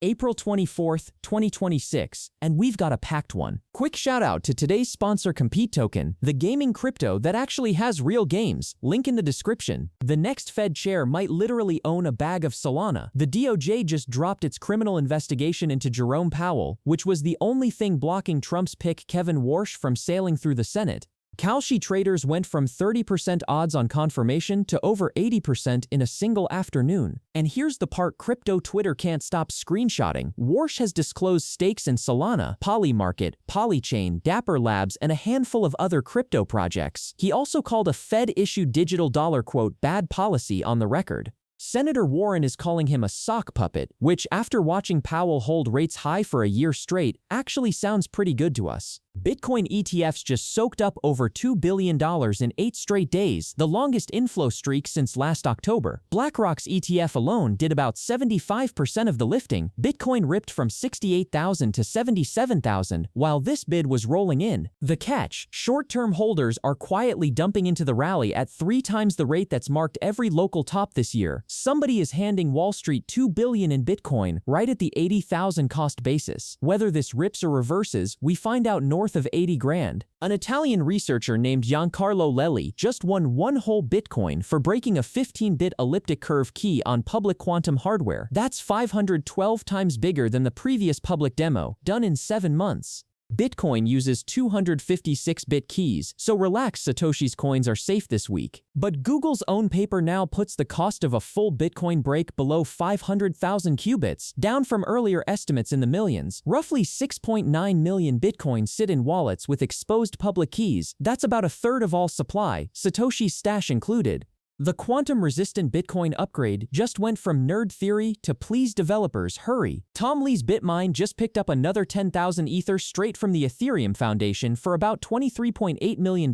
April 24th, 2026, and we've got a packed one. Quick shout out to today's sponsor Compete Token, the gaming crypto that actually has real games. Link in the description. The next Fed chair might literally own a bag of Solana. The DOJ just dropped its criminal investigation into Jerome Powell, which was the only thing blocking Trump's pick Kevin Warsh from sailing through the Senate. Kalshi traders went from 30% odds on confirmation to over 80% in a single afternoon. And here's the part crypto Twitter can't stop screenshotting. Warsh has disclosed stakes in Solana, Polymarket, Polychain, Dapper Labs, and a handful of other crypto projects. He also called a Fed-issued digital dollar quote bad policy on the record. Senator Warren is calling him a sock puppet, which, after watching Powell hold rates high for a year straight, actually sounds pretty good to us. Bitcoin ETFs just soaked up over $2 billion in 8 straight days, the longest inflow streak since last October. BlackRock's ETF alone did about 75% of the lifting. Bitcoin ripped from 68,000 to 77,000 while this bid was rolling in. The catch: short-term holders are quietly dumping into the rally at 3 times the rate that's marked every local top this year. Somebody is handing Wall Street $2 billion in Bitcoin right at the 80,000 cost basis. Whether this rips or reverses, we find out north of 80 grand. An Italian researcher named Giancarlo Lelli just won one whole Bitcoin for breaking a 15-bit elliptic curve key on public quantum hardware. That's 512 times bigger than the previous public demo, done in 7 months. Bitcoin uses 256-bit keys, so relax, Satoshi's coins are safe this week. But Google's own paper now puts the cost of a full Bitcoin break below 500,000 qubits, down from earlier estimates in the millions. Roughly 6.9 million Bitcoins sit in wallets with exposed public keys. That's about a third of all supply, Satoshi's stash included. The quantum-resistant Bitcoin upgrade just went from nerd theory to please developers hurry. Tom Lee's Bitmine just picked up another 10,000 Ether straight from the Ethereum Foundation for about $23.8 million.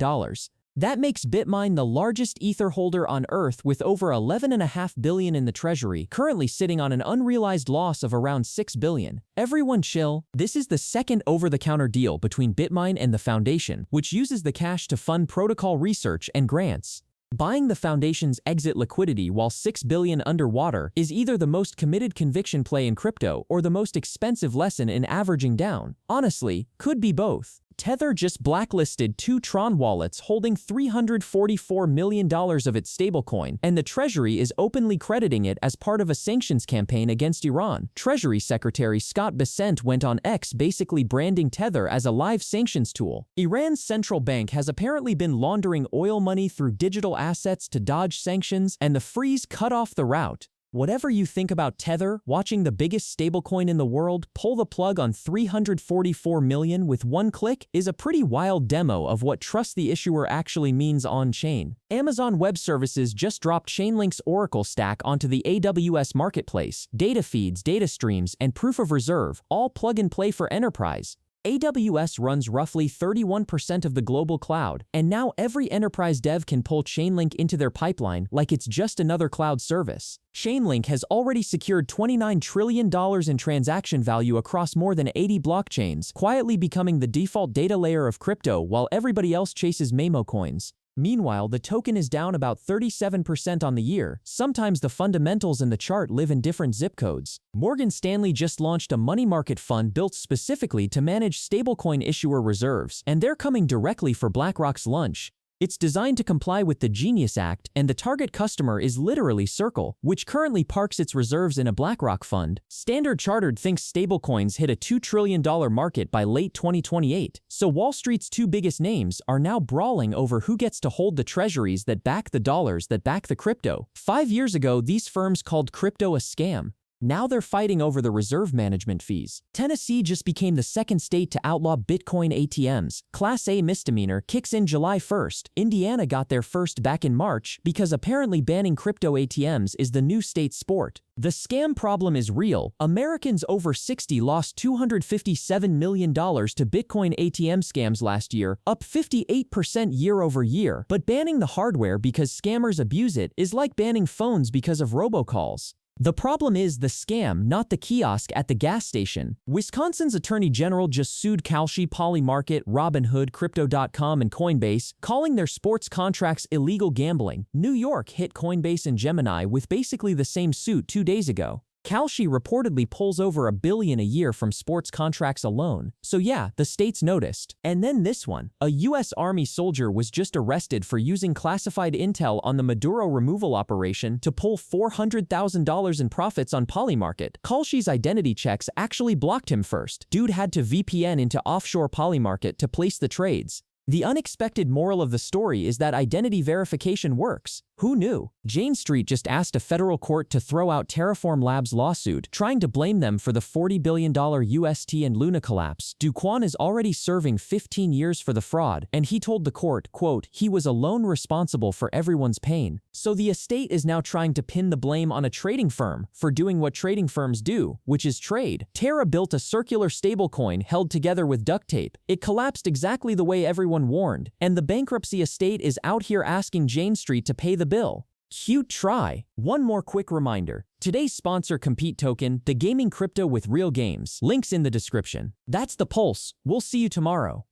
That makes Bitmine the largest Ether holder on Earth with over $11.5 billion in the treasury, currently sitting on an unrealized loss of around $6 billion. Everyone chill. This is the second over-the-counter deal between Bitmine and the Foundation, which uses the cash to fund protocol research and grants. Buying the Foundation's exit liquidity while $6 billion underwater is either the most committed conviction play in crypto or the most expensive lesson in averaging down. Honestly, could be both. Tether just blacklisted 2 Tron wallets holding $344 million of its stablecoin, and the Treasury is openly crediting it as part of a sanctions campaign against Iran. Treasury Secretary Scott Bessent went on X basically branding Tether as a live sanctions tool. Iran's central bank has apparently been laundering oil money through digital assets to dodge sanctions, and the freeze cut off the route. Whatever you think about Tether, watching the biggest stablecoin in the world pull the plug on $344 million with one click is a pretty wild demo of what trust the issuer actually means on-chain. Amazon Web Services just dropped Chainlink's Oracle stack onto the AWS marketplace. Data feeds, data streams, and proof of reserve, all plug-and-play for enterprise. AWS runs roughly 31% of the global cloud, and now every enterprise dev can pull Chainlink into their pipeline like it's just another cloud service. Chainlink has already secured $29 trillion in transaction value across more than 80 blockchains, quietly becoming the default data layer of crypto while everybody else chases memo coins. Meanwhile, the token is down about 37% on the year. Sometimes the fundamentals in the chart live in different zip codes. Morgan Stanley just launched a money market fund built specifically to manage stablecoin issuer reserves, and they're coming directly for BlackRock's lunch. It's designed to comply with the Genius Act, and the target customer is literally Circle, which currently parks its reserves in a BlackRock fund. Standard Chartered thinks stablecoins hit a $2 trillion market by late 2028, so Wall Street's 2 biggest names are now brawling over who gets to hold the treasuries that back the dollars that back the crypto. 5 years ago, these firms called crypto a scam. Now they're fighting over the reserve management fees. Tennessee just became the second state to outlaw Bitcoin ATMs. Class A misdemeanor kicks in July 1st. Indiana got their first back in March because apparently banning crypto ATMs is the new state sport. The scam problem is real. Americans over 60 lost $257 million to Bitcoin ATM scams last year, up 58% year over year. But banning the hardware because scammers abuse it is like banning phones because of robocalls. The problem is the scam, not the kiosk at the gas station. Wisconsin's Attorney General just sued Kalshi, Polymarket, Robinhood, Crypto.com, and Coinbase, calling their sports contracts illegal gambling. New York hit Coinbase and Gemini with basically the same suit 2 days ago. Kalshi reportedly pulls over $1 billion a year from sports contracts alone, so yeah, the states noticed. And then this one. A US Army soldier was just arrested for using classified intel on the Maduro removal operation to pull $400,000 in profits on Polymarket. Kalshi's identity checks actually blocked him first. Dude had to VPN into offshore Polymarket to place the trades. The unexpected moral of the story is that identity verification works. Who knew? Jane Street just asked a federal court to throw out Terraform Labs' lawsuit, trying to blame them for the $40 billion UST and Luna collapse. Duquan is already serving 15 years for the fraud, and he told the court, quote, he was alone responsible for everyone's pain. So the estate is now trying to pin the blame on a trading firm for doing what trading firms do, which is trade. Terra built a circular stablecoin held together with duct tape. It collapsed exactly the way everyone warned, and the bankruptcy estate is out here asking Jane Street to pay the bill. Cute try. One more quick reminder. Today's sponsor Compete Token, the gaming crypto with real games. Links in the description. That's the pulse. We'll see you tomorrow.